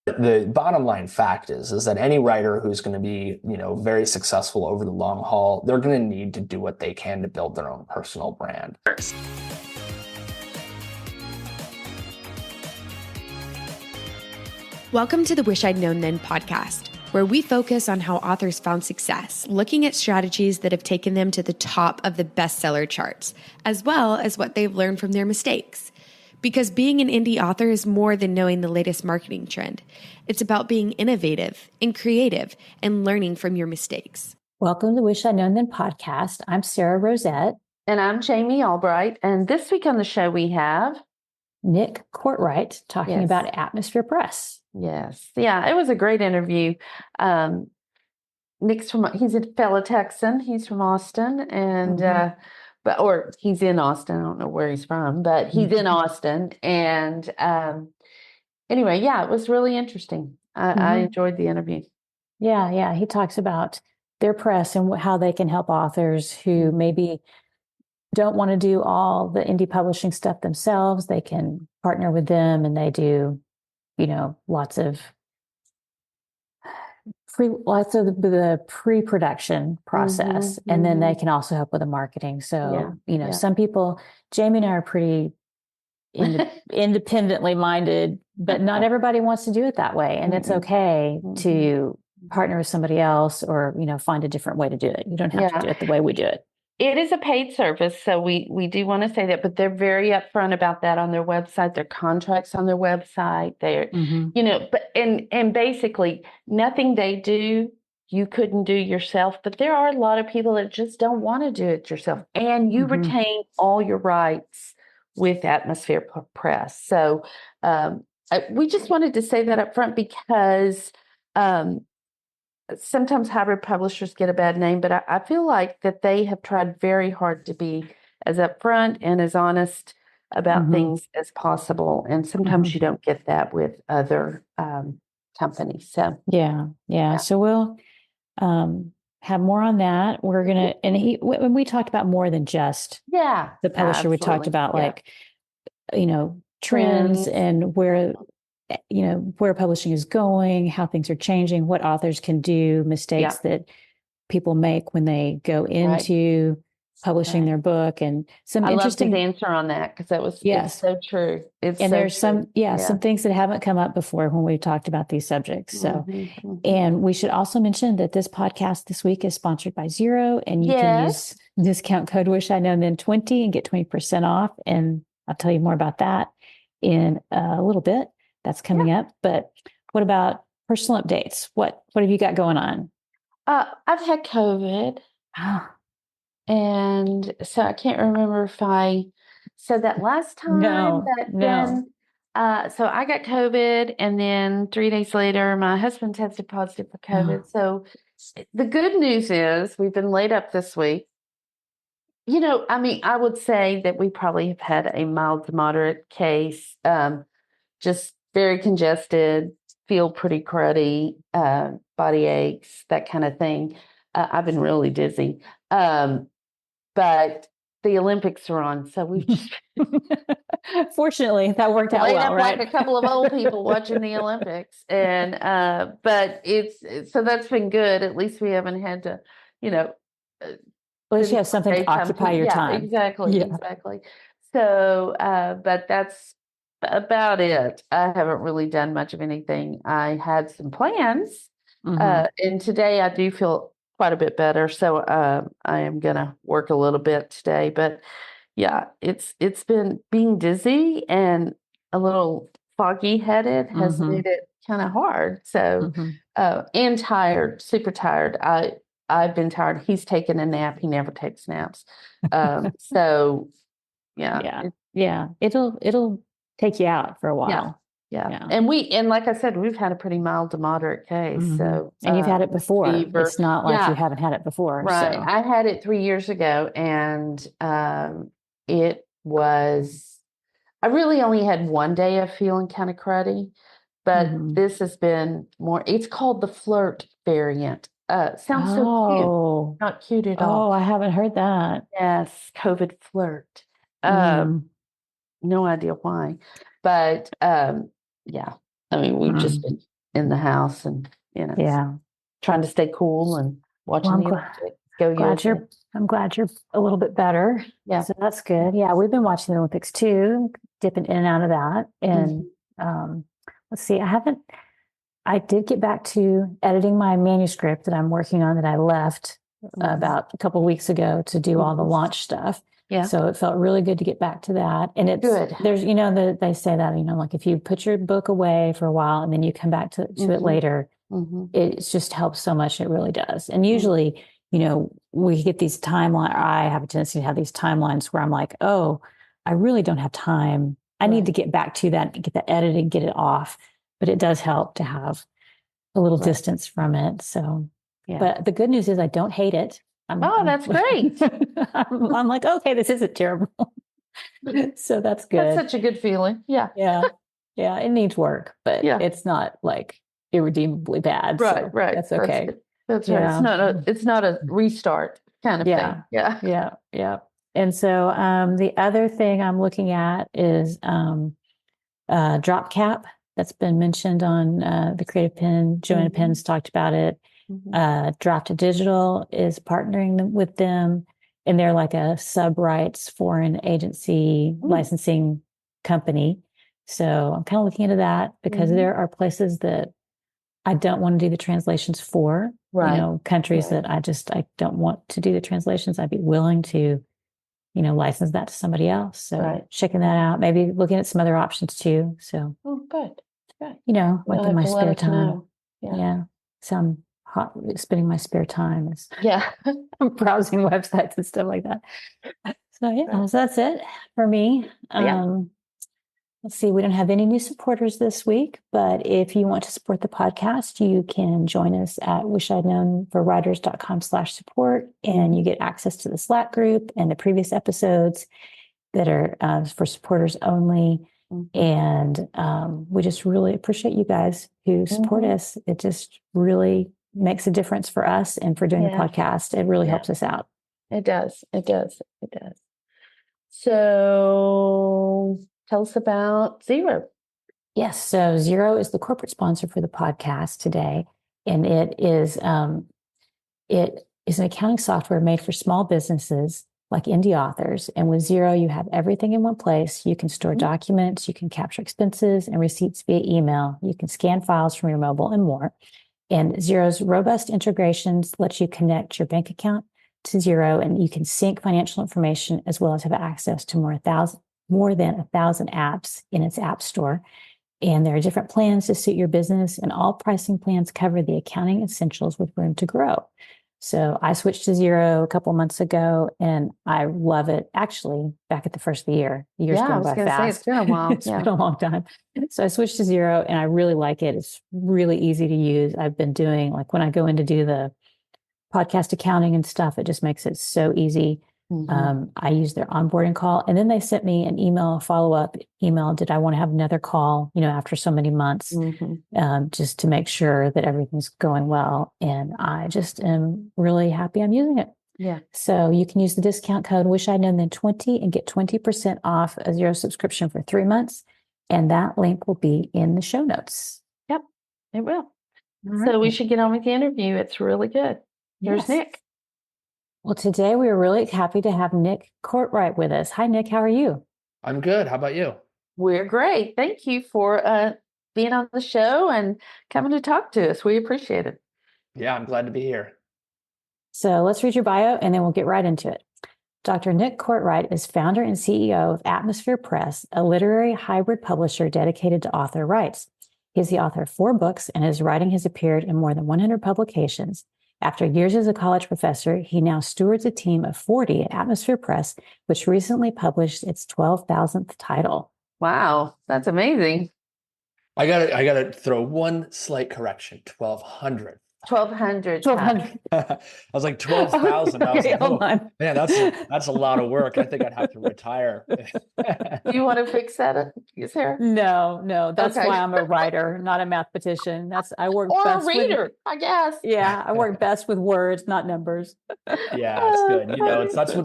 The bottom line fact is that any writer who's going to be, very successful over the long haul, they're going to need to do what they can to build their own personal brand. Welcome to the Wish I'd Known Then podcast, where we focus on how authors found success, looking at strategies that have taken them to the top of the bestseller charts, as well as what they've learned from their mistakes. Because being an indie author is more than knowing the latest marketing trend. It's about being innovative and creative and learning from your mistakes. Welcome to the Wish I'd Known Then podcast. I'm Sarah Rosette. And I'm Jamie Albright. And this week on the show we have Nick Courtright talking about Atmosphere Press. Yes. Yeah, it was a great interview. He's a fellow Texan. He's from Austin and or he's in Austin. I don't know where he's from, but he's in Austin. And anyway, it was really interesting. I enjoyed the interview. Yeah. He talks about their press and how they can help authors who maybe don't want to do all the indie publishing stuff themselves. They can partner with them, and they do, lots of the pre-production process, and then they can also help with the marketing. So, some people, Jamie and I are pretty independently minded, but not everybody wants to do it that way. And it's okay to partner with somebody else or, find a different way to do it. You don't have to do it the way we do it. It is a paid service, so we do want to say that, but they're very upfront about that on their website. Their contracts on their website. They're, and basically nothing they do you couldn't do yourself. But there are a lot of people that just don't want to do it yourself, and you retain all your rights with Atmosphere Press. So we just wanted to say that up front because. Sometimes hybrid publishers get a bad name, but I feel like that they have tried very hard to be as upfront and as honest about things as possible. And sometimes you don't get that with other companies. So yeah. So we'll have more on that. We're gonna, and when we talked about more than just the publisher, we talked about trends and where publishing is going, how things are changing, what authors can do, mistakes that people make when they go into publishing their book, and some interesting answer on that because that was it's so true. There's some things that haven't come up before when we talked about these subjects. So, and we should also mention that this podcast this week is sponsored by Xero, and you can use discount code Wish I Known Then 20 and get 20% off. And I'll tell you more about that in a little bit. That's coming up. But what about personal updates? What have you got going on? I've had COVID. And so I can't remember if I said that last time. No. So I got COVID, and then 3 days later, my husband tested positive for COVID. So the good news is we've been laid up this week. I would say that we probably have had a mild to moderate case, just very congested, feel pretty cruddy, body aches, that kind of thing. I've been really dizzy. But the Olympics are on, so we've just fortunately that worked out well, right? Like a couple of old people watching the Olympics, and but so that's been good. At least we haven't had to, at least you have something to occupy your time. Exactly. So, but that's about it. I haven't really done much of anything. I had some plans, and today I do feel quite a bit better. So I am going to work a little bit today. But it's been being dizzy and a little foggy headed has made it kind of hard. So and tired, super tired. I've been tired. He's taken a nap. He never takes naps. So it'll take you out for a while. Yeah. And like I said, we've had a pretty mild to moderate case. So, and you've had it before. Fever. It's not like you haven't had it before. Right. So. I had it 3 years ago, and it was, I really only had one day of feeling kind of cruddy, but this has been more, it's called the flirt variant. Sounds so cute. Not cute at all. Oh, I haven't heard that. Yes. COVID flirt. No idea why, but, we've just been in the house and, trying to stay cool and watching the Olympics. I'm glad you're a little bit better. Yeah. So that's good. Yeah. We've been watching the Olympics too, dipping in and out of that. And let's see, I did get back to editing my manuscript that I'm working on that I left about a couple of weeks ago to do all the launch stuff. Yeah. So it felt really good to get back to that. And it's good. There's, they say that, like if you put your book away for a while and then you come back to it later, it just helps so much. It really does. And usually, we get these timelines. I have a tendency to have these timelines where I'm like, oh, I really don't have time. I need to get back to that, get that edited, get it off. But it does help to have a little distance from it. So, but the good news is I don't hate it. That's great. I'm like, okay, this isn't terrible. So that's good. That's such a good feeling. Yeah. Yeah. Yeah. It needs work, but it's not like irredeemably bad. Right. So right. That's okay. That's right. It's not a restart kind of thing. Yeah. Yeah. Yeah. And so the other thing I'm looking at is drop cap. That's been mentioned on the Creative Pen. Joanna Penn's talked about it. Draft Digital is partnering with them, and they're like a sub-rights foreign agency licensing company. So I'm kind of looking into that because there are places that I don't want to do the translations for. Countries that I don't want to do the translations. I'd be willing to, license that to somebody else. So checking that out, maybe looking at some other options too. So good. Like in my spare time. So I'm spending my spare time is I'm browsing websites and stuff like that. So so that's it for me. Let's see, we don't have any new supporters this week, but if you want to support the podcast, you can join us at wishidknownforwriters.com/support, and you get access to the Slack group and the previous episodes that are for supporters only. And we just really appreciate you guys who support us. It just really makes a difference for us and for doing the podcast. It really helps us out. It does. So tell us about Xero. Yes. So Xero is the corporate sponsor for the podcast today. And it is an accounting software made for small businesses like indie authors. And with Xero, you have everything in one place. You can store documents, you can capture expenses and receipts via email. You can scan files from your mobile and more. And Xero's robust integrations let you connect your bank account to Xero, and you can sync financial information as well as have access to more than 1,000 apps in its app store. And there are different plans to suit your business, and all pricing plans cover the accounting essentials with room to grow. So I switched to Xero a couple months ago, and I love it. Actually, back at the first of the year, the year's going by fast. It's been a while. It's been a long time. So I switched to Xero, and I really like it. It's really easy to use. I've been doing, like when I go in to do the podcast accounting and stuff, it just makes it so easy. I use their onboarding call, and then they sent me an email, follow-up email. Did I want to have another call, after so many months, just to make sure that everything's going well. And I just am really happy I'm using it. Yeah. So you can use the discount code Wish I'd Known Then 20 and get 20% off a Xero subscription for 3 months. And that link will be in the show notes. Yep, it will. Right. So we should get on with the interview. It's really good. Here's Nick. Well, today we are really happy to have Nick Courtright with us. Hi, Nick. How are you? I'm good. How about you? We're great. Thank you for being on the show and coming to talk to us. We appreciate it. Yeah, I'm glad to be here. So let's read your bio and then we'll get right into it. Dr. Nick Courtright is founder and CEO of Atmosphere Press, a literary hybrid publisher dedicated to author rights. He is the author of 4 books, and his writing has appeared in more than 100 publications. After years as a college professor, he now stewards a team of 40 at Atmosphere Press, which recently published its 12,000th title. Wow, that's amazing. I gotta throw one slight correction. 1,200. 1,200. I was like 12,000. I was like, oh, man, that's a lot of work. I think I'd have to retire. Do you want to fix that, Sarah? No. That's why I'm a writer, not a mathematician. I work or best a reader, I guess. Yeah, I work best with words, not numbers. Yeah, it's good.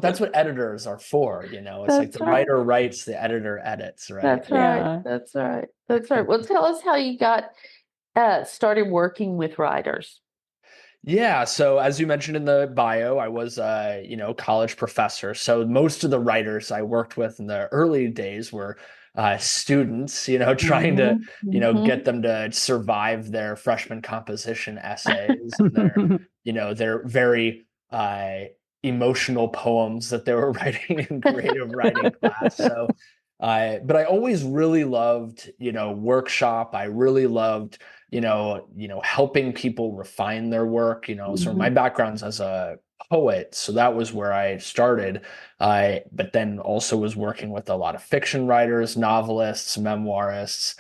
That's what editors are for. It's like the writer writes, the editor edits. Right. That's right. That's right. Well, tell us how you got started working with writers? Yeah. So as you mentioned in the bio, I was college professor. So most of the writers I worked with in the early days were students, trying to, get them to survive their freshman composition essays and their very emotional poems that they were writing in creative writing class. So, but I always really loved, workshop. I really loved helping people refine their work. So my background's as a poet, so that was where I started. But then also was working with a lot of fiction writers, novelists, memoirists,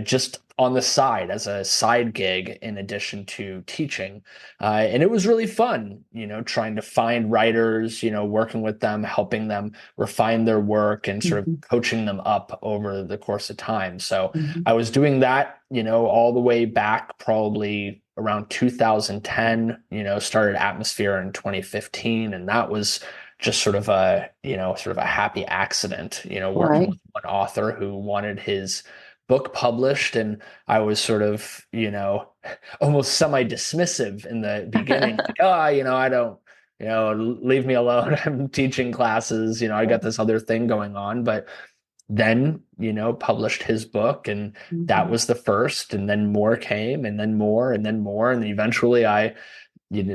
just on the side as a side gig in addition to teaching. And it was really fun, trying to find writers, working with them, helping them refine their work and sort of coaching them up over the course of time. So I was doing that, all the way back probably around 2010, started Atmosphere in 2015. And that was just sort of a happy accident, working with one author who wanted his book published. And I was sort of, almost semi-dismissive in the beginning, like, oh, I don't, leave me alone. I'm teaching classes, I got this other thing going on. But then, published his book, and that was the first, and then more came, and then more, and then more. And eventually I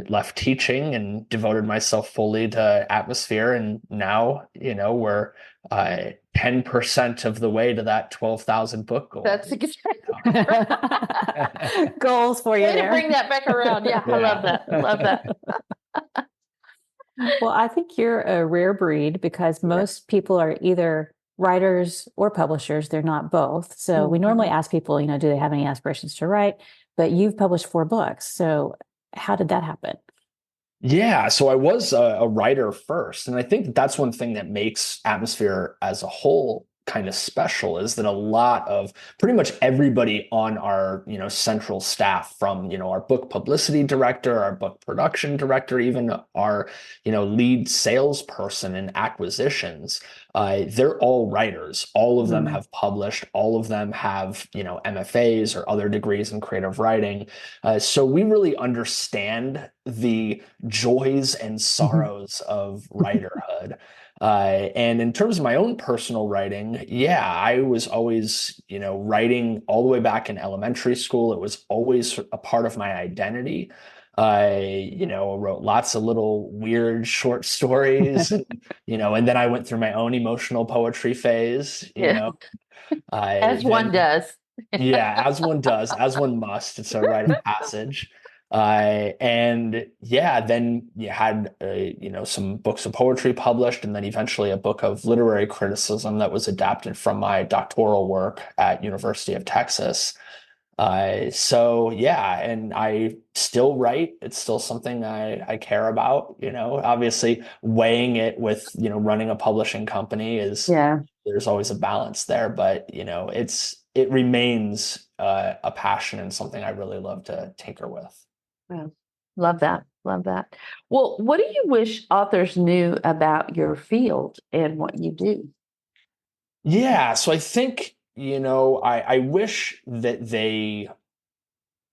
left teaching and devoted myself fully to Atmosphere. And now, we're 10% of the way to that 12,000 book goal. That's a good goals for you there. To bring that back around. Yeah, I love that. Love that. Well, I think you're a rare breed because most people are either writers or publishers. They're not both. So we normally ask people, do they have any aspirations to write? But you've published 4 books. So how did that happen? Yeah, so I was a writer first. And I think that's one thing that makes Atmosphere as a whole kind of special, is that a lot of pretty much everybody on our, central staff, from, our book publicity director, our book production director, even our, lead salesperson in acquisitions, they're all writers. All of them have published, all of them have, MFAs or other degrees in creative writing. So we really understand the joys and sorrows of writerhood. And in terms of my own personal writing, yeah, I was always, writing all the way back in elementary school. It was always a part of my identity. I, wrote lots of little weird short stories, and then I went through my own emotional poetry phase, As one does. Yeah, as one does, as one must. It's a rite of passage. And yeah, then you had, some books of poetry published, and then eventually a book of literary criticism that was adapted from my doctoral work at University of Texas. So yeah, and I still write. It's still something I care about, obviously weighing it with, running a publishing company there's always a balance there, but it remains a passion and something I really love to tinker with. Wow. Love that. Love that. Well, what do you wish authors knew about your field and what you do? Yeah, so I think, I wish that they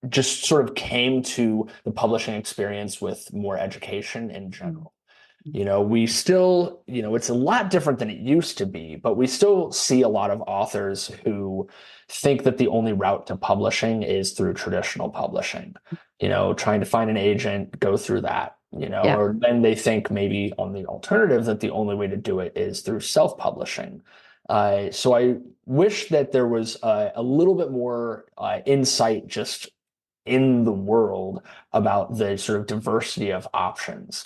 just sort of came to the publishing experience with more education in general. We still, it's a lot different than it used to be, but we still see a lot of authors who think that the only route to publishing is through traditional publishing, trying to find an agent, go through that, or then they think maybe on the alternative that the only way to do it is through self-publishing. So I wish that there was a little bit more insight just in the world about the sort of diversity of options.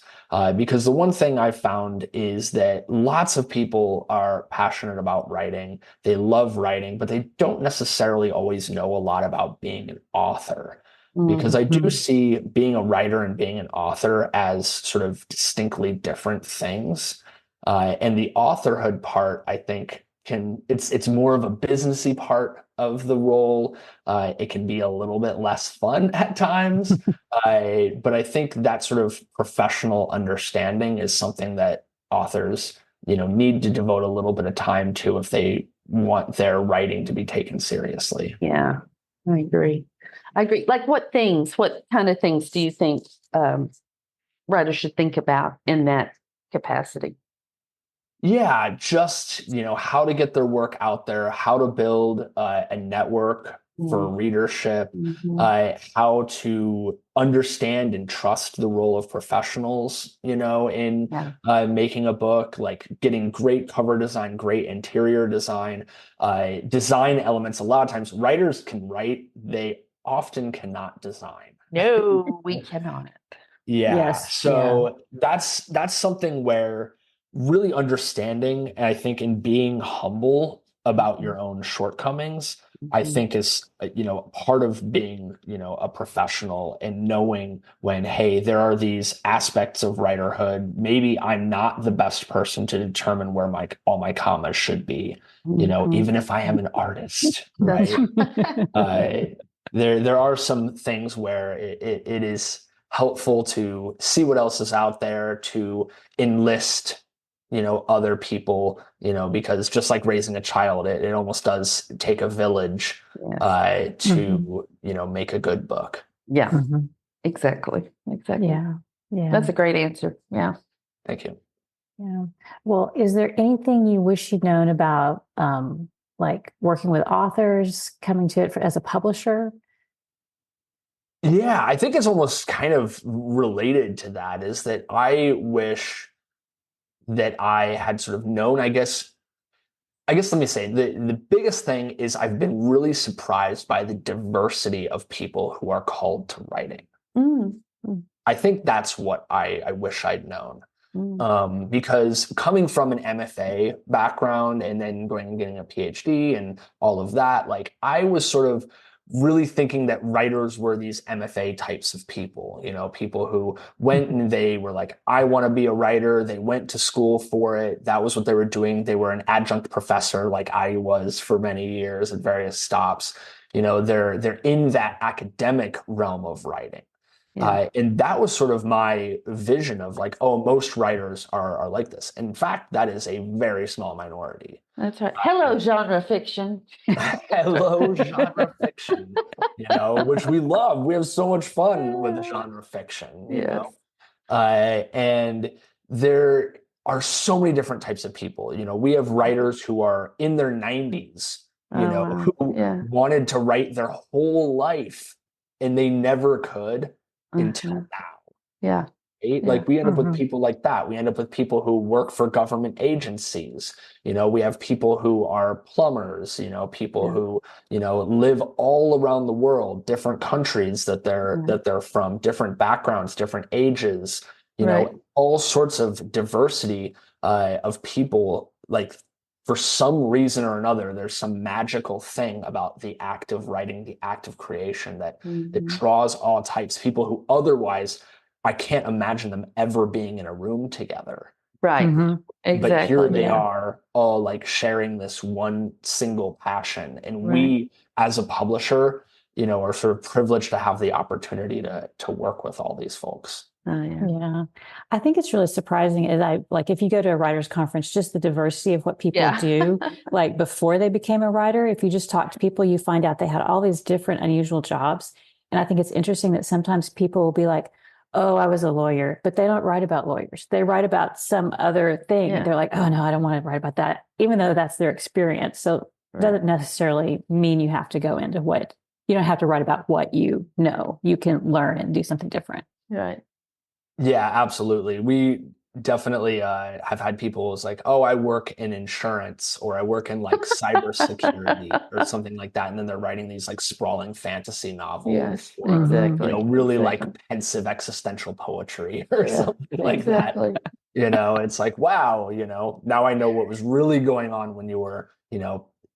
Because the one thing I've found is that lots of people are passionate about writing. They love writing, but they don't necessarily always know a lot about being an author. Because I do see being a writer and being an author as sort of distinctly different things. And the authorhood part, I think, it's more of a businessy part of the role. It can be a little bit less fun at times, but I think that sort of professional understanding is something that authors, need to devote a little bit of time to if they want their writing to be taken seriously. Yeah, I agree. I agree. Like what kind of things do you think writers should think about in that capacity? Yeah, just, how to get their work out there, how to build a network for readership, how to understand and trust the role of professionals, in making a book, like getting great cover design, great interior design, design elements. A lot of times writers can write, they often cannot design. No, we cannot. Yeah. Yes. So that's something where really understanding, and I think in being humble about your own shortcomings, I think is, part of being, a professional, and knowing when, hey, there are these aspects of writerhood. Maybe I'm not the best person to determine where all my commas should be, even if I am an artist, right? There are some things where it is helpful to see what else is out there, to enlist, other people, because just like raising a child, it almost does take a village to, make a good book. Yeah, exactly. Yeah. That's a great answer. Yeah. Thank you. Yeah. Well, is there anything you wish you'd known about, like working with authors, coming to it as a publisher? Yeah, I think it's almost kind of related to that, is that I wish that I had sort of known, I guess let me say the biggest thing is I've been really surprised by the diversity of people who are called to writing. I think that's what I wish I'd known. Because coming from an MFA background and then going and getting a PhD and all of that, like I was sort of really thinking that writers were these MFA types of people, people who went and they were like, I want to be a writer. They went to school for it. That was what they were doing. They were an adjunct professor like I was for many years at various stops. They're in that academic realm of writing. And that was sort of my vision of like, oh, most writers are like this. In fact, that is a very small minority. That's right. Hello, genre fiction. Hello, genre fiction, which we love. We have so much fun with genre fiction, and there are so many different types of people. We have writers who are in their 90s, who wanted to write their whole life and they never could until now. Yeah. Right? Like we end up with people like that. We end up with people who work for government agencies. We have people who are plumbers, people who, live all around the world, different countries that they're from, different backgrounds, different ages, all sorts of diversity of people. Like for some reason or another, there's some magical thing about the act of writing, the act of creation that draws all types, people who otherwise I can't imagine them ever being in a room together. Right. Exactly. But here they are all like sharing this one single passion. And we, as a publisher, are sort of privileged to have the opportunity to work with all these folks. Oh, yeah. I think it's really surprising if you go to a writer's conference, just the diversity of what people do, like before they became a writer, if you just talk to people, you find out they had all these different unusual jobs. And I think it's interesting that sometimes people will be like, oh, I was a lawyer, but they don't write about lawyers. They write about some other thing. Yeah. They're like, oh no, I don't want to write about that, even though that's their experience. So it doesn't necessarily mean you have to go into you don't have to write about what you know. You can learn and do something different. Right. Yeah, absolutely. We definitely have had people who's like, oh, I work in insurance or I work in like cybersecurity or something like that. And then they're writing these like sprawling fantasy novels or, really like pensive existential poetry or something like that. It's like, wow, now I know what was really going on when you were,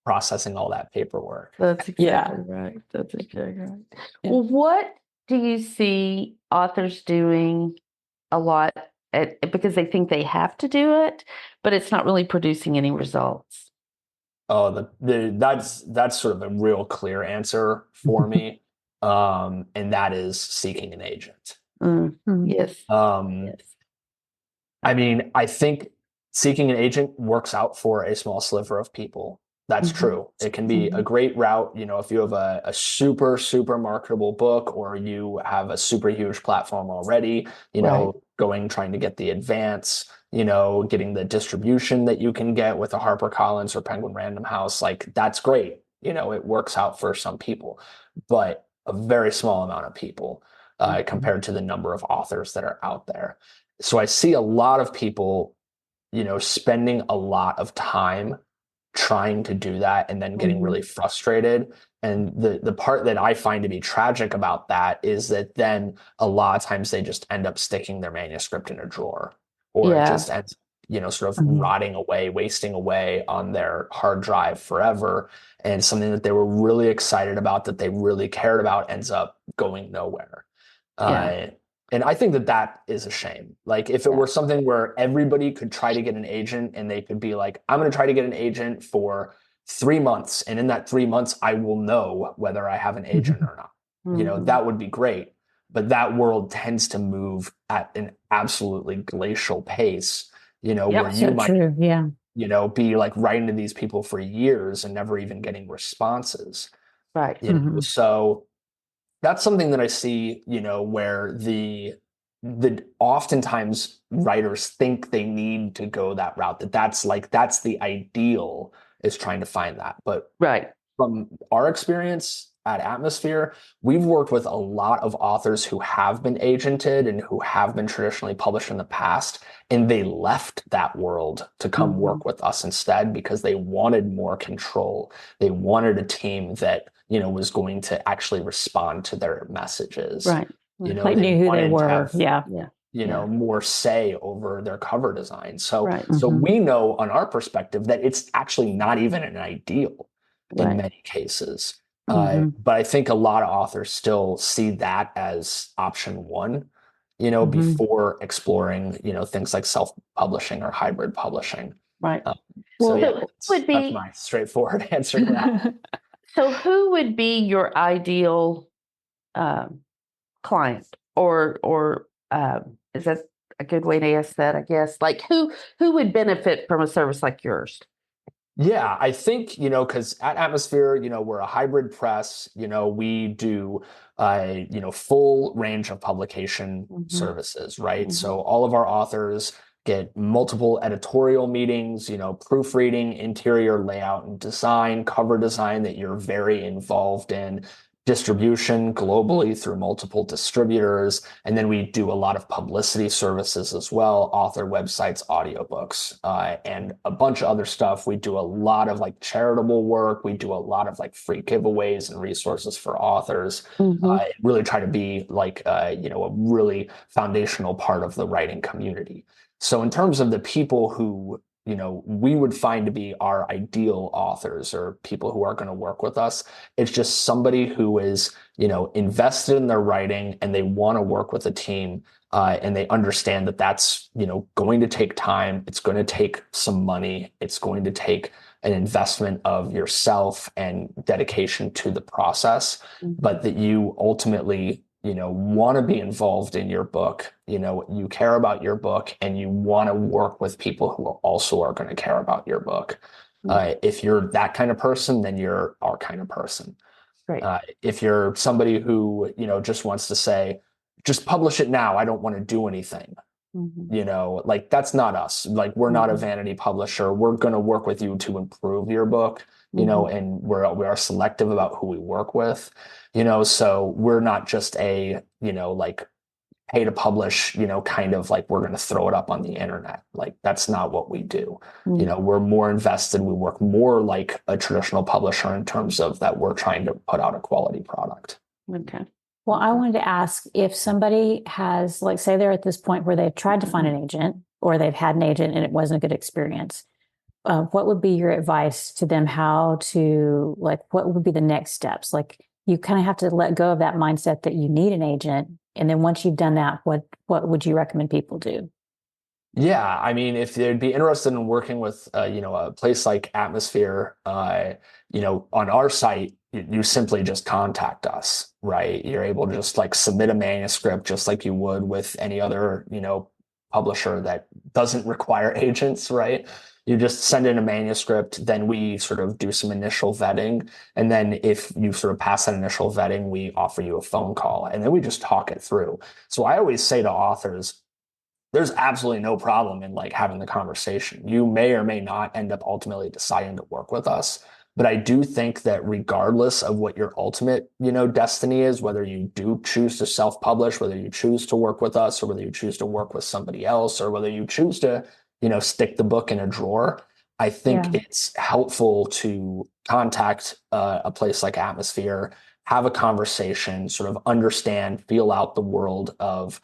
processing all that paperwork. That's exactly right. That's exactly right. Yeah. Well, what do you see authors doing a lot because they think they have to do it, but it's not really producing any results? Oh, that's sort of a real clear answer for me, and that is seeking an agent. Yes. Yes. I mean, I think seeking an agent works out for a small sliver of people. That's true. It can be a great route, if you have a super, super marketable book, or you have a super huge platform already, trying to get the advance, getting the distribution that you can get with a HarperCollins or Penguin Random House, like that's great. It works out for some people, but a very small amount of people compared to the number of authors that are out there. So I see a lot of people, spending a lot of time trying to do that and then getting really frustrated. And the part that I find to be tragic about that is that then a lot of times they just end up sticking their manuscript in a drawer, or it just ends, sort of rotting away, wasting away on their hard drive forever. And something that they were really excited about, that they really cared about, ends up going nowhere. And I think that is a shame. Like if it were something where everybody could try to get an agent and they could be like, I'm going to try to get an agent for 3 months. And in that 3 months, I will know whether I have an agent or not. That would be great. But that world tends to move at an absolutely glacial pace, where you might, be like writing to these people for years and never even getting responses. Right. So that's something that I see, where the oftentimes writers think they need to go that route, that's the ideal, is trying to find that. But from our experience at Atmosphere, we've worked with a lot of authors who have been agented and who have been traditionally published in the past, and they left that world to come work with us instead because they wanted more control. They wanted a team that was going to actually respond to their messages. Right. They knew who they were. Have, more say over their cover design. So we know on our perspective that it's actually not even an ideal in many cases. But I think a lot of authors still see that as option one, before exploring, things like self-publishing or hybrid publishing. Right. That's my straightforward answer to that. So who would be your ideal client, or is that a good way to ask that? I guess, like who would benefit from a service like yours? Yeah, I think, because at Atmosphere, we're a hybrid press, we do, full range of publication services, right? So all of our authors get multiple editorial meetings, proofreading, interior layout and design, cover design that you're very involved in, distribution globally through multiple distributors. And then we do a lot of publicity services as well, author websites, audiobooks, and a bunch of other stuff. We do a lot of charitable work. We do a lot of free giveaways and resources for authors. Really try to be a really foundational part of the writing community. So in terms of the people who we would find to be our ideal authors or people who are going to work with us, it's just somebody who is, invested in their writing and they want to work with a team, and they understand that that's, going to take time. It's going to take some money. It's going to take an investment of yourself and dedication to the process, but that you ultimately want to be involved in your book, you care about your book and you want to work with people who also are going to care about your book. If you're that kind of person, then you're our kind of person. Right. If you're somebody who, just wants to say, just publish it now, I don't want to do anything. That's not us. We're not a vanity publisher. We're going to work with you to improve your book, and we are selective about who we work with, so we're not just a, pay to publish, kind of we're going to throw it up on the internet. That's not what we do. We're more invested. We work more like a traditional publisher in terms of that we're trying to put out a quality product. Okay. Well, I wanted to ask if somebody has, say they're at this point where they've tried to find an agent or they've had an agent and it wasn't a good experience. What would be your advice to them? How to, what would be the next steps? You kind of have to let go of that mindset that you need an agent. And then once you've done that, what would you recommend people do? Yeah, I mean, if they'd be interested in working with, a place like Atmosphere, on our site, you simply just contact us, right? You're able to just submit a manuscript just like you would with any other, publisher that doesn't require agents, right? You just send in a manuscript, then we sort of do some initial vetting. And then if you sort of pass that initial vetting, we offer you a phone call and then we just talk it through. So I always say to authors, there's absolutely no problem in like having the conversation. You may or may not end up ultimately deciding to work with us. But I do think that regardless of what your ultimate, destiny is, whether you do choose to self-publish, whether you choose to work with us, or whether you choose to work with somebody else, or whether you choose to, stick the book in a drawer, I think it's helpful to contact a place like Atmosphere, have a conversation, sort of understand, feel out the world of,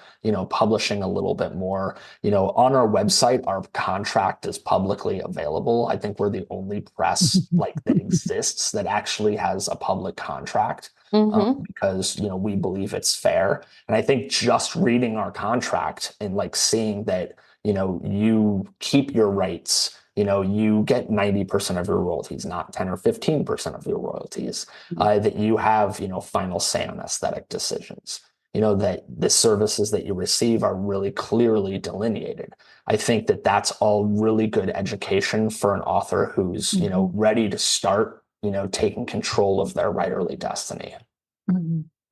publishing a little bit more. On our website, our contract is publicly available. I think we're the only press like that exists that actually has a public contract. Because we believe it's fair. And I think just reading our contract and like seeing that you keep your rights, you get 90% of your royalties, not 10 or 15% of your royalties, that you have final say on aesthetic decisions, that the services that you receive are really clearly delineated. I think that that's all really good education for an author who's ready to start taking control of their writerly destiny.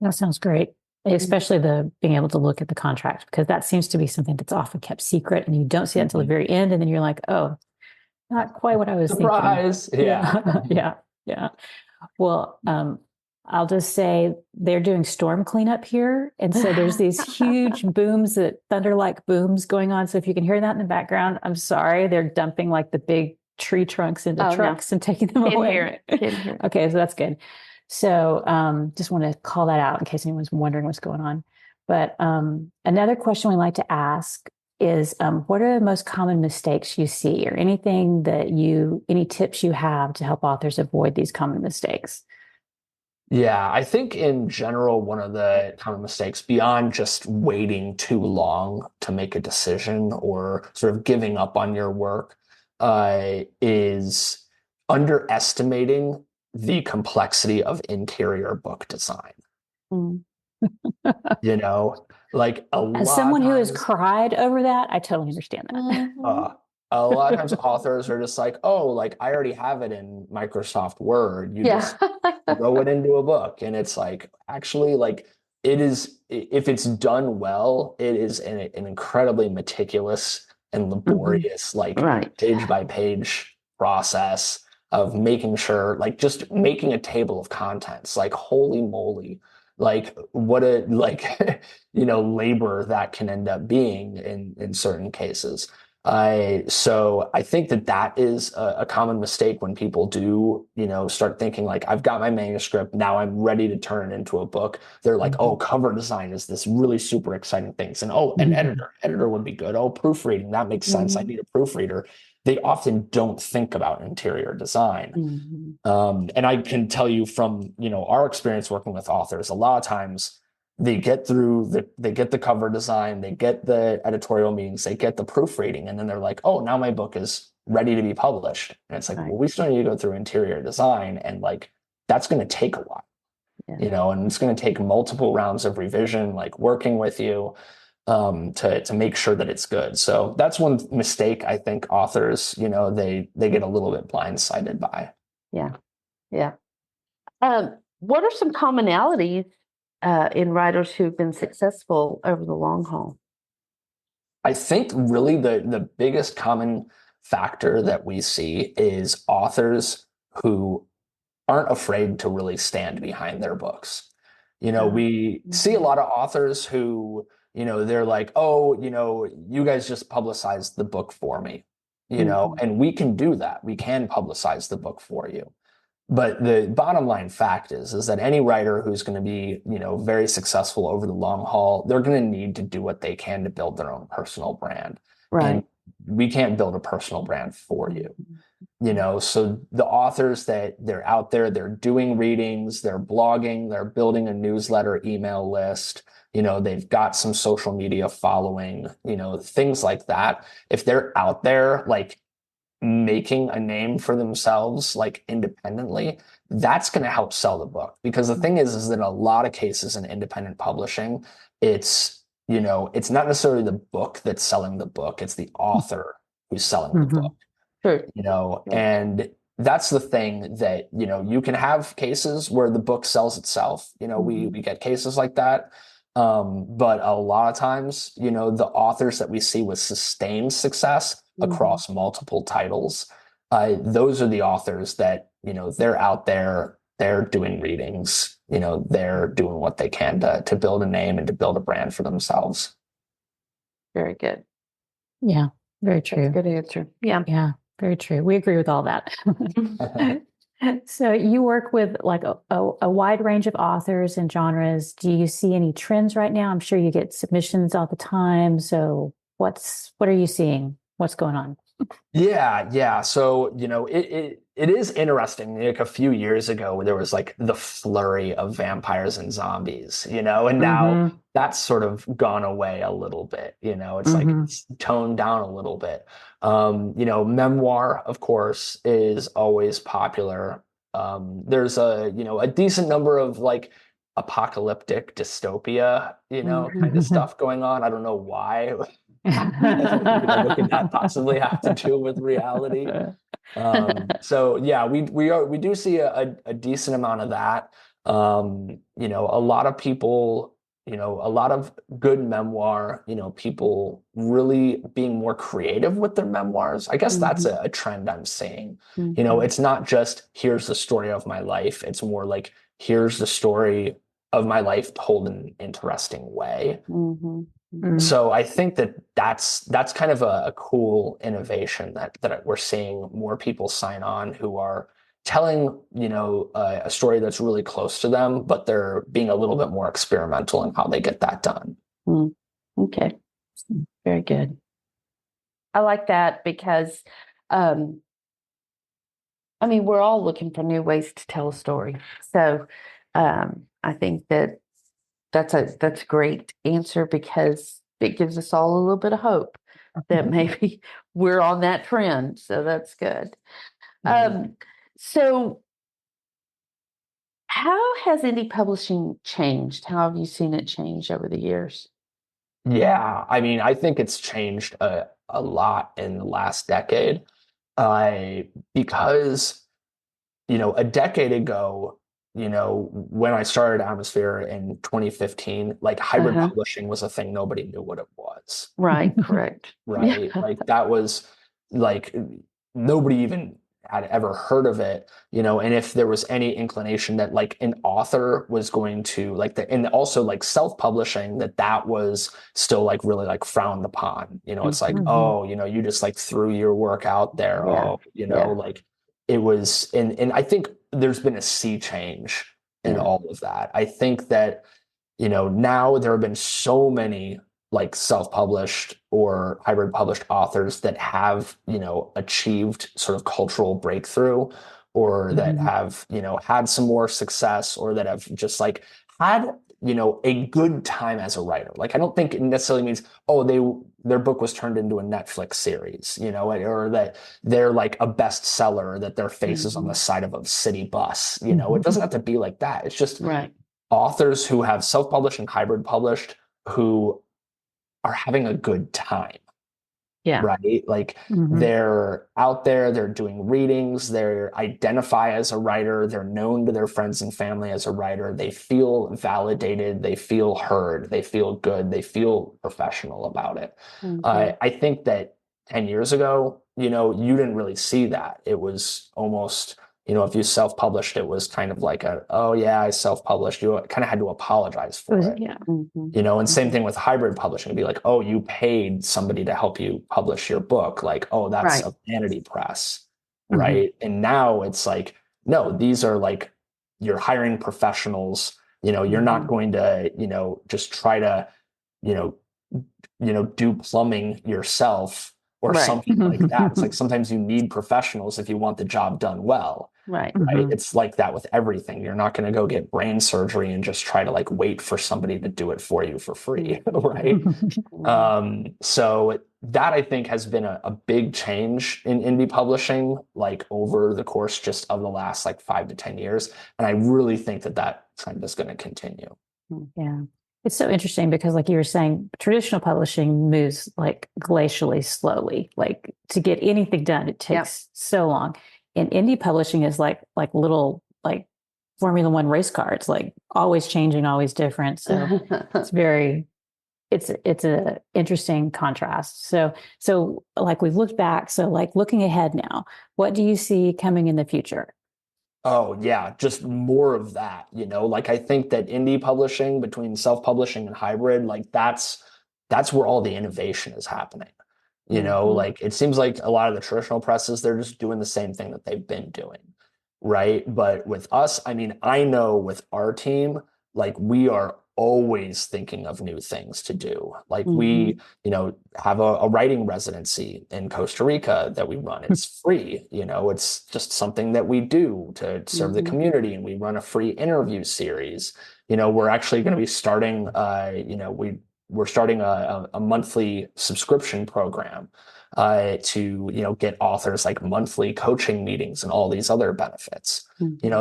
That sounds great. Especially the being able to look at the contract, because that seems to be something that's often kept secret and you don't see it until the very end. And then you're like, oh, not quite what I was Surprise. thinking. Yeah. Well, I'll just say they're doing storm cleanup here. And so there's these huge booms, thunder-like booms going on. So if you can hear that in the background, I'm sorry. They're dumping like the big tree trunks into trucks and taking them away. Okay, so that's good. So just want to call that out in case anyone's wondering what's going on. But another question we like to ask is, what are the most common mistakes you see, or any tips you have to help authors avoid these common mistakes? Yeah, I think in general, one of the common mistakes, beyond just waiting too long to make a decision or sort of giving up on your work, is underestimating the complexity of interior book design. Like As someone who has cried over that, I totally understand that. A lot of times authors are just like, oh, like I already have it in Microsoft Word. You just throw it into a book. And it's like, actually, like it is, if it's done well, it is an incredibly meticulous and laborious, page by page process of making sure, like just making a table of contents, like holy moly, like what a labor that can end up being in certain cases. So I think that is a common mistake when people do, start thinking like, I've got my manuscript, now I'm ready to turn it into a book. They're like, oh, cover design is this really super exciting thing. And an editor would be good. Oh, proofreading, that makes sense. I need a proofreader. They often don't think about interior design. And I can tell you from, our experience working with authors, a lot of times they get the cover design, they get the editorial meetings, they get the proofreading, and then they're like, oh, now my book is ready to be published. And it's like, well, we still need to go through interior design, and like that's going to take a while, and it's going to take multiple rounds of revision, like working with you to make sure that it's good. So that's one mistake I think authors, they get a little bit blindsided by. Yeah. What are some commonalities in writers who've been successful over the long haul? I think really the biggest common factor that we see is authors who aren't afraid to really stand behind their books. We see a lot of authors who, they're like, oh, you guys just publicize the book for me, and we can do that. We can publicize the book for you. But the bottom line fact is that any writer who's going to be, very successful over the long haul, they're going to need to do what they can to build their own personal brand. Right. And we can't build a personal brand for you. So the authors that they're out there, they're doing readings, they're blogging, they're building a newsletter email list, they've got some social media following, things like that. If they're out there, like making a name for themselves, like independently, that's going to help sell the book. Because the thing is that in a lot of cases in independent publishing, it's not necessarily the book that's selling the book, it's the author who's selling the book. True. And that's the thing that, you can have cases where the book sells itself. We get cases like that. But a lot of times, the authors that we see with sustained success across multiple titles, those are the authors that, they're out there, they're doing readings, they're doing what they can to build a name and to build a brand for themselves. Very good. Yeah, very true. That's a good answer. Yeah. Yeah, very true. We agree with all that. So you work with like a wide range of authors and genres. Do you see any trends right now? I'm sure you get submissions all the time. So what are you seeing? What's going on? Yeah. So, it is interesting. Like a few years ago, there was like the flurry of vampires and zombies, and now that's sort of gone away a little bit. It's like it's toned down a little bit. Memoir, of course, is always popular. There's a decent number of like apocalyptic dystopia, kind of stuff going on. I don't know why. What could that possibly have to do with reality? So yeah, we do see a decent amount of that. A lot of people, a lot of good memoir, people really being more creative with their memoirs. I guess that's a trend I'm seeing. It's not just here's the story of my life. It's more like here's the story of my life told in an interesting way. So I think that's kind of a cool innovation that we're seeing more people sign on who are telling, a story that's really close to them, but they're being a little bit more experimental in how they get that done. Okay. Very good. I like that because, we're all looking for new ways to tell a story. So I think that's a great answer because it gives us all a little bit of hope that maybe we're on that trend. So that's good. So how has indie publishing changed? How have you seen it change over the years? Yeah, I think it's changed a lot in the last decade because, a decade ago, when I started Atmosphere in 2015, like hybrid publishing was a thing. Nobody knew what it was. Right, correct. Right. Yeah. Like that was like nobody even had ever heard of it, and if there was any inclination that like an author was going to like and also like self-publishing, that was still like really like frowned upon. It's like, oh, you just like threw your work out there. Like it was, and I think there's been a sea change in all of that. I think that, now there have been so many like self-published or hybrid published authors that have, achieved sort of cultural breakthrough or that have, had some more success or that have just like had, a good time as a writer. Like, I don't think it necessarily means, oh, their book was turned into a Netflix series, or that they're like a bestseller, that their face is on the side of a city bus. It doesn't have to be like that. It's just authors who have self-published and hybrid published who are having a good time. Yeah. Right. Like they're out there, they're doing readings, they identify as a writer, they're known to their friends and family as a writer, they feel validated, they feel heard, they feel good, they feel professional about it. I think that 10 years ago, you didn't really see that. It was almost, if you self-published, it was kind of like oh yeah, I self-published. You kind of had to apologize for it. Yeah. And same thing with hybrid publishing. It'd be like, oh, you paid somebody to help you publish your book. Like, oh, that's a vanity press. Right. And now it's like, no, these are like, you're hiring professionals. You're not going to, just try to, do plumbing yourself or something like that. It's like sometimes you need professionals if you want the job done well. Right. It's like that with everything. You're not going to go get brain surgery and just try to like wait for somebody to do it for you for free. Right. So that I think has been a big change in indie publishing, like over the course just of the last like 5 to 10 years. And I really think that trend is going to continue. Yeah. It's so interesting because, like you were saying, traditional publishing moves like glacially slowly. Like to get anything done, it takes so long. And indie publishing is like little like Formula One race cars, like always changing, always different. So it's very it's a interesting contrast. So like we've looked back. So like looking ahead now, what do you see coming in the future? Oh yeah, just more of that, like I think that indie publishing between self-publishing and hybrid, like that's where all the innovation is happening. Like it seems like a lot of the traditional presses, they're just doing the same thing that they've been doing, right? But with us, I mean, I know with our team, like we are always thinking of new things to do. Like we, have a writing residency in Costa Rica that we run. It's free, it's just something that we do to serve the community, and we run a free interview series. We're actually going to be starting, we're starting a monthly subscription program to get authors like monthly coaching meetings and all these other benefits.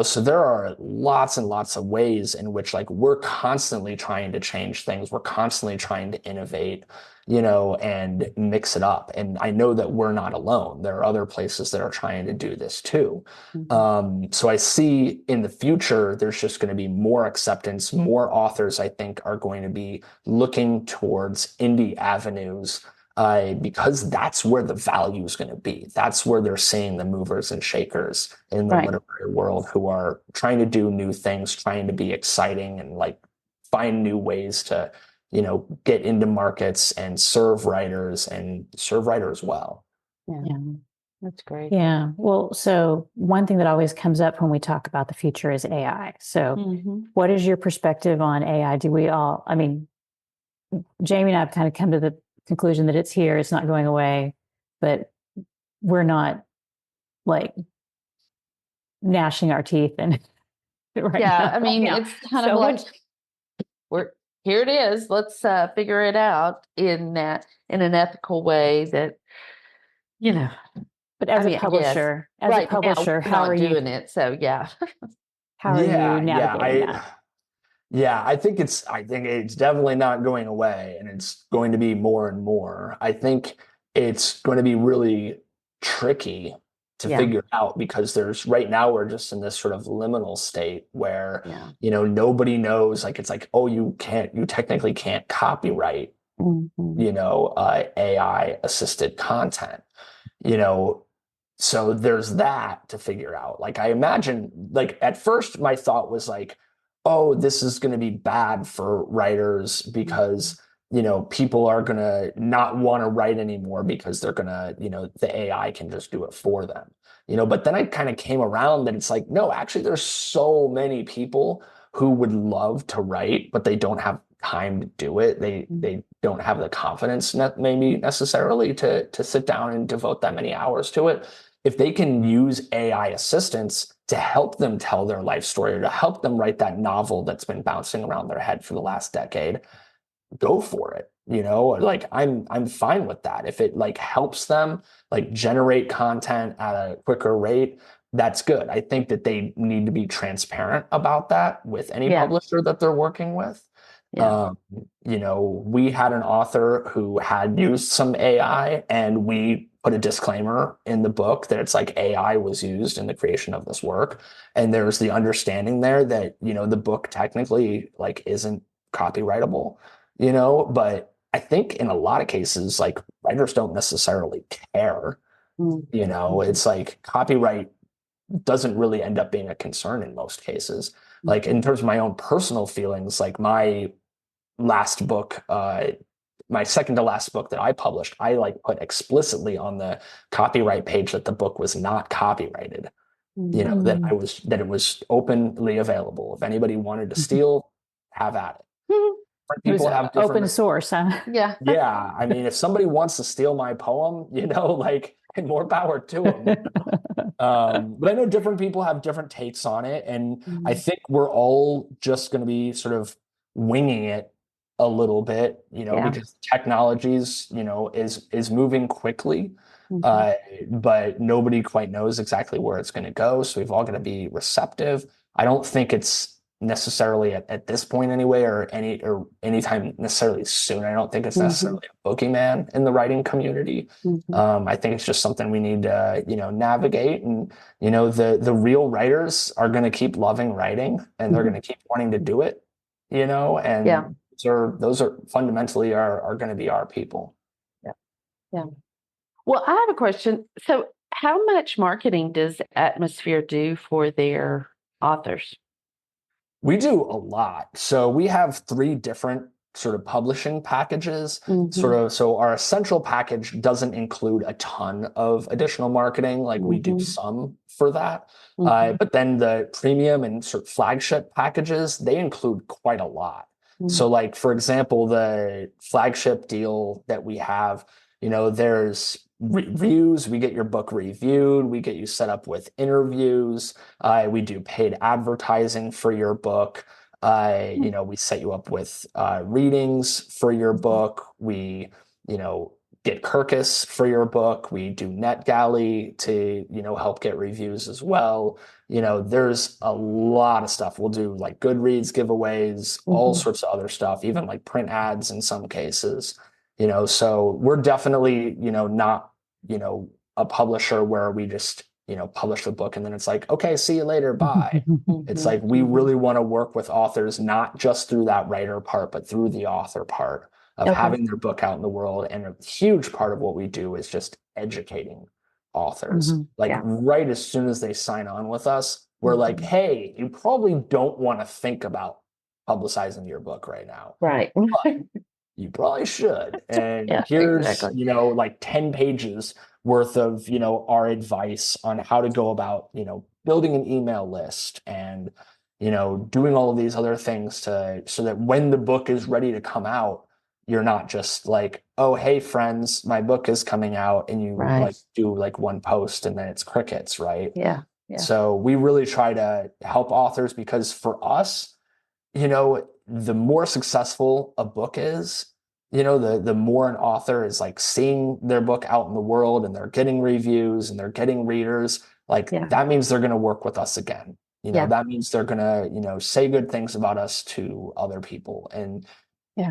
So there are lots and lots of ways in which like we're constantly trying to change things. We're constantly trying to innovate, and mix it up. And I know that we're not alone. There are other places that are trying to do this too. So I see in the future, there's just going to be more acceptance. More authors, I think, are going to be looking towards indie avenues because that's where the value is going to be. That's where they're seeing the movers and shakers in the literary world who are trying to do new things, trying to be exciting and like find new ways to, get into markets and serve writers well. Yeah. That's great. Yeah. Well, so one thing that always comes up when we talk about the future is AI. So what is your perspective on AI? I mean, Jamie and I have kind of come to the conclusion that it's here, it's not going away, but we're not like gnashing our teeth and now. I mean, it's kind of like here it is. Let's figure it out in an ethical way that, But as a publisher, how are you doing it? So how are you navigating that? Yeah, I think it's definitely not going away, and it's going to be more and more. I think it's going to be really tricky to figure out because right now we're just in this sort of liminal state where, nobody knows, like, it's like, oh, you technically can't copyright, AI assisted content, so there's that to figure out. Like, I imagine, like, at first my thought was like, oh, this is going to be bad for writers because, people are going to not want to write anymore because they're going to, the AI can just do it for them, but then I kind of came around that it's like, no, actually, there's so many people who would love to write, but they don't have time to do it. They don't have the confidence maybe necessarily to sit down and devote that many hours to it. If they can use AI assistants to help them tell their life story or to help them write that novel that's been bouncing around their head for the last decade, go for it. Like I'm fine with that. If it like helps them like generate content at a quicker rate, that's good. I think that they need to be transparent about that with any publisher that they're working with. We had an author who had used some AI, and we put a disclaimer in the book that it's like AI was used in the creation of this work. And there's the understanding there that, the book technically like isn't copyrightable, but I think in a lot of cases, like writers don't necessarily care, it's like copyright doesn't really end up being a concern in most cases. Like in terms of my own personal feelings, like my last book, my second to last book that I published, I like put explicitly on the copyright page that the book was not copyrighted, that it was openly available. If anybody wanted to steal, have at it. People have open source, huh? Yeah. Yeah. I mean, if somebody wants to steal my poem, like, and more power to them. But I know different people have different takes on it. And I think we're all just going to be sort of winging it a little bit, because technologies, is moving quickly, but nobody quite knows exactly where it's going to go. So we've all got to be receptive. I don't think it's necessarily at this point anyway, or anytime necessarily soon. I don't think it's necessarily a boogeyman in the writing community. I think it's just something we need to, navigate. And, the real writers are going to keep loving writing, and they're going to keep wanting to do it, and those are fundamentally are going to be our people. Yeah. Well, I have a question. So how much marketing does Atmosphere do for their authors? We do a lot. So we have 3 different sort of publishing packages. So our essential package doesn't include a ton of additional marketing. Like we do some for that. But then the premium and sort of flagship packages, they include quite a lot. So like, for example, the flagship deal that we have, there's reviews, we get your book reviewed, we get you set up with interviews, we do paid advertising for your book, we set you up with readings for your book, we, get Kirkus for your book, we do NetGalley to, help get reviews as well. There's a lot of stuff. We'll do like Goodreads giveaways, all sorts of other stuff, even like print ads in some cases. So we're definitely, not, a publisher where we just, publish the book and then it's like, okay, see you later, bye. It's like, we really want to work with authors, not just through that writer part, but through the author part of having their book out in the world. And a huge part of what we do is just educating authors. Right as soon as they sign on with us, we're like, hey, you probably don't want to think about publicizing your book right now. Right. You probably should. And here's, like 10 pages worth of, our advice on how to go about, building an email list and, doing all of these other things so that when the book is ready to come out, you're not just like, oh, hey, friends, my book is coming out, and you like do like one post and then it's crickets, right? Yeah. So we really try to help authors because for us, the more successful a book is, the more an author is like seeing their book out in the world and they're getting reviews and they're getting readers, like that means they're going to work with us again. That means they're going to, say good things about us to other people. And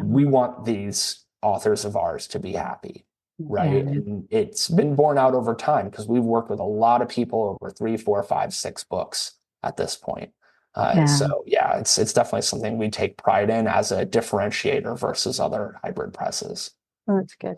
we want these authors of ours to be happy. Right. And it's been borne out over time because we've worked with a lot of people over 3, 4, 5, 6 books at this point. So it's definitely something we take pride in as a differentiator versus other hybrid presses. Oh, that's good.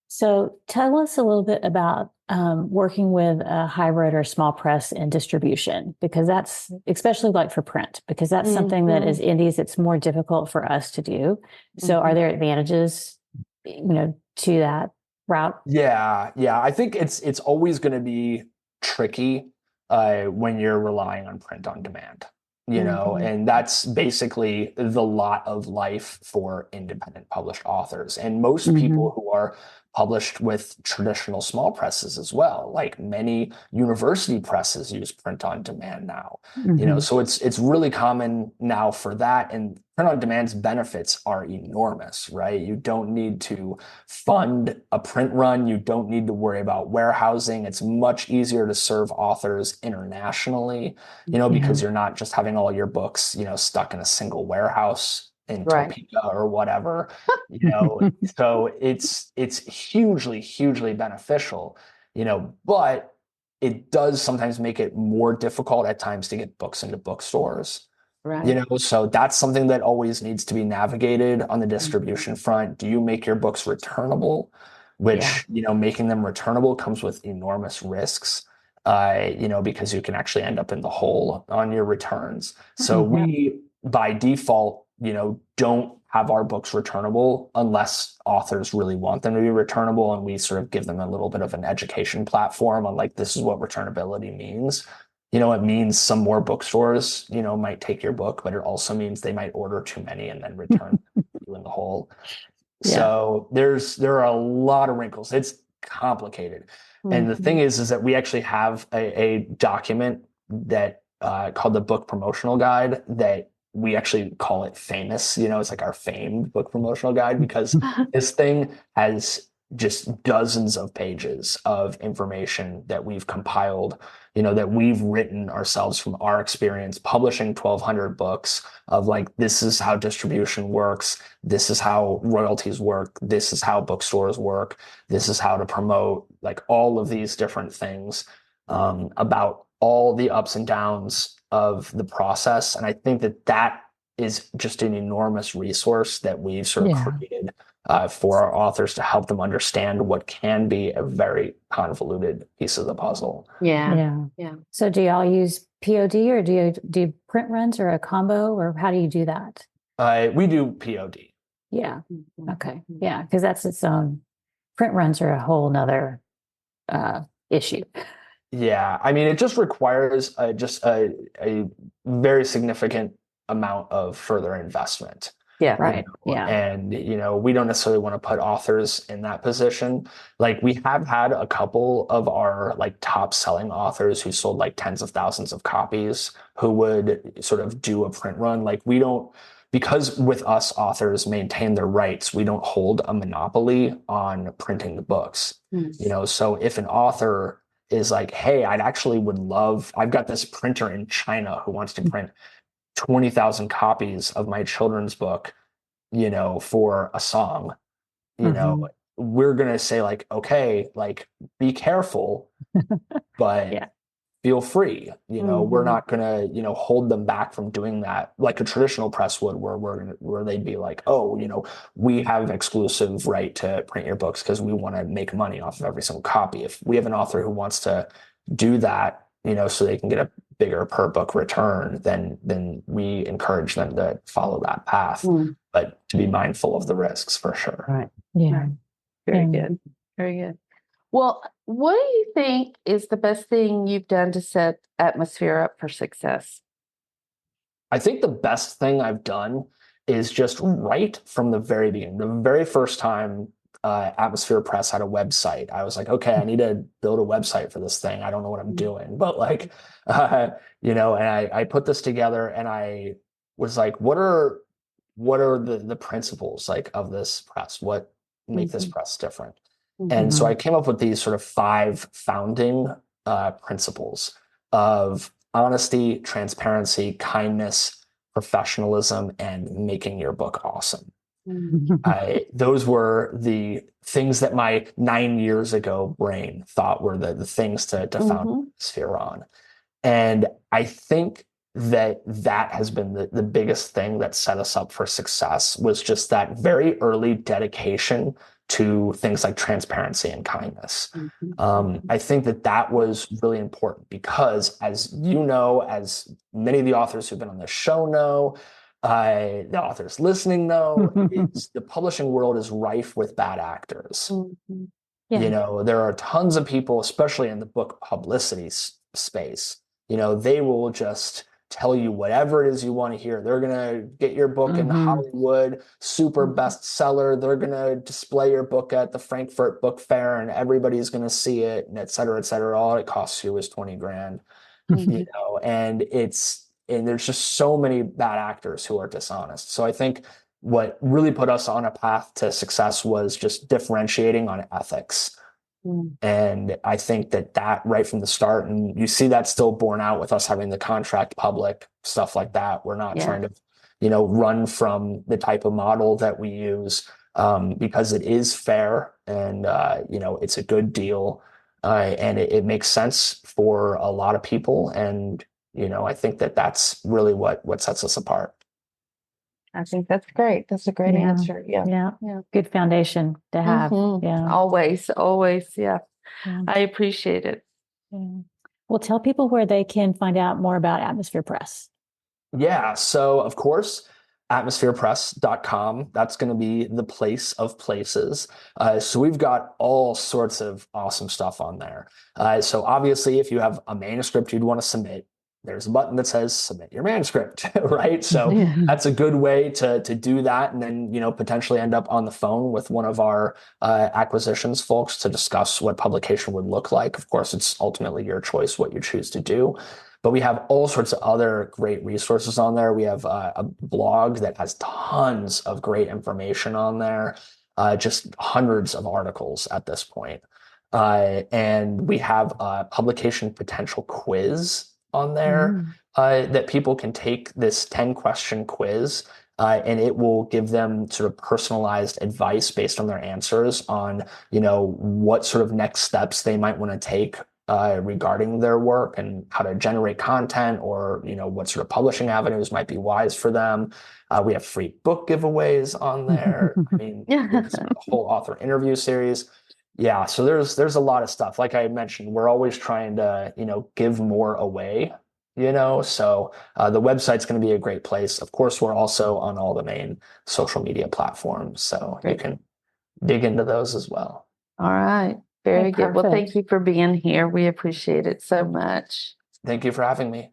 So tell us a little bit about working with a hybrid or small press and distribution, because that's especially like for print, because that's something that as indies, it's more difficult for us to do. So are there advantages, to that route? Yeah. I think it's always going to be tricky when you're relying on print on demand. And that's basically the lot of life for independent published authors. And most people who are published with traditional small presses as well, like many university presses use print on demand now. So it's really common now for that. And print on demand's benefits are enormous, right? You don't need to fund a print run. You don't need to worry about warehousing. It's much easier to serve authors internationally, because you're not just having all your books, stuck in a single warehouse in Topeka or whatever, so it's hugely beneficial, but it does sometimes make it more difficult at times to get books into bookstores. Right. So that's something that always needs to be navigated on the distribution front. Do you make your books returnable? Which, making them returnable comes with enormous risks, because you can actually end up in the hole on your returns. So we, by default, don't have our books returnable unless authors really want them to be returnable. And we sort of give them a little bit of an education platform on like, this is what returnability means. It means some more bookstores, might take your book, but it also means they might order too many and then return you in the hole. So there are a lot of wrinkles. It's complicated. And the thing is that we actually have a document that called the Book Promotional Guide that we actually call it famous. It's like our famed book promotional guide because this thing has just dozens of pages of information that we've compiled, that we've written ourselves from our experience publishing 1,200 books of like, this is how distribution works. This is how royalties work. This is how bookstores work. This is how to promote, like all of these different things, about all the ups and downs of the process. And I think that is just an enormous resource that we've sort of created for our authors to help them understand what can be a very convoluted piece of the puzzle. Yeah. So do y'all use POD, or do you print runs, or a combo, or how do you do that? We do POD. Yeah. Okay. Yeah. Because that's its own, print runs are a whole nother issue. Yeah. I mean, it just requires just a very significant amount of further investment. Yeah. Right. Yeah. And, we don't necessarily want to put authors in that position. Like, we have had a couple of our like top selling authors who sold like tens of thousands of copies who would sort of do a print run. Like, we don't, because with us, authors maintain their rights, we don't hold a monopoly on printing the books. So if an author is like, hey, I've got this printer in China who wants to print 20,000 copies of my children's book, for a song, we're going to say like, okay, like, be careful, but feel free, we're not going to, hold them back from doing that like a traditional press would, where they'd be like, oh, we have exclusive right to print your books because we want to make money off of every single copy. If we have an author who wants to do that, so they can get a bigger per book return, then we encourage them to follow that path, but to be mindful of the risks for sure. Right. Yeah. Right. Very good. Very good. Well, what do you think is the best thing you've done to set Atmosphere up for success? I think the best thing I've done is just right from the very beginning. The very first time Atmosphere Press had a website, I was like, okay, I need to build a website for this thing. I don't know what I'm doing, but like, and I put this together, and I was like, what are the principles like of this press? What make this press different? And so I came up with these sort of 5 founding principles of honesty, transparency, kindness, professionalism, and making your book awesome. Those were the things that my 9 years ago brain thought were the things to found Atmosphere on. And I think that has been the biggest thing that set us up for success, was just that very early dedication to things like transparency and kindness. I think that was really important because, as as many of the authors who've been on the show know, the authors listening know, the publishing world is rife with bad actors. There are tons of people, especially in the book publicity space, they will just tell you whatever it is you want to hear. They're going to get your book in Hollywood, super bestseller. They're going to display your book at the Frankfurt Book Fair, and everybody's going to see it, and et cetera, et cetera. All it costs you is 20 grand, and there's just so many bad actors who are dishonest. So I think what really put us on a path to success was just differentiating on ethics. And I think that right from the start, and you see that still borne out with us having the contract public, stuff like that. We're not trying to, run from the type of model that we use, because it is fair, and, it's a good deal, and it makes sense for a lot of people. And, I think that's really what sets us apart. I think that's great. That's a great answer. Yeah. Good foundation to have. Yeah. Always. Yeah. I appreciate it. Well, tell people where they can find out more about Atmosphere Press. Yeah. So, of course, atmospherepress.com. That's going to be the place of places. So we've got all sorts of awesome stuff on there. So obviously, if you have a manuscript you'd want to submit, there's a button that says submit your manuscript, right? So that's a good way to do that. And then, potentially end up on the phone with one of our acquisitions folks to discuss what publication would look like. Of course, it's ultimately your choice what you choose to do. But we have all sorts of other great resources on there. We have a blog that has tons of great information on there. just hundreds of articles at this point. And we have a publication potential quiz on there that people can take, this 10-question quiz, and it will give them sort of personalized advice based on their answers on, what sort of next steps they might want to take regarding their work and how to generate content, or, what sort of publishing avenues might be wise for them. We have free book giveaways on there. I mean, there's a whole author interview series. Yeah, so there's a lot of stuff. Like I mentioned, we're always trying to, give more away, so the website's going to be a great place. Of course, we're also on all the main social media platforms, so you can dig into those as well. All right. Very good. Well, thank you for being here. We appreciate it so much. Thank you for having me.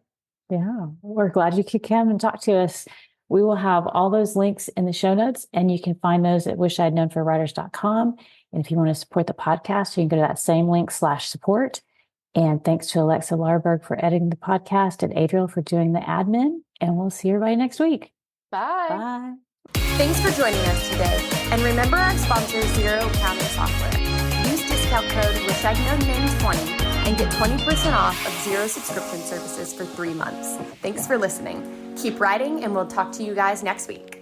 Yeah, we're glad you could come and talk to us. We will have all those links in the show notes, and you can find those at wishidknownforwriters.com. And if you want to support the podcast, you can go to that same link /support. And thanks to Alexa Larberg for editing the podcast and Adriel for doing the admin. And we'll see everybody next week. Bye. Bye. Thanks for joining us today. And remember our sponsor, Xero Accounting Software. Use discount code WishI'dKnownName20 and get 20% off of Xero subscription services for 3 months. Thanks for listening. Keep writing, and we'll talk to you guys next week.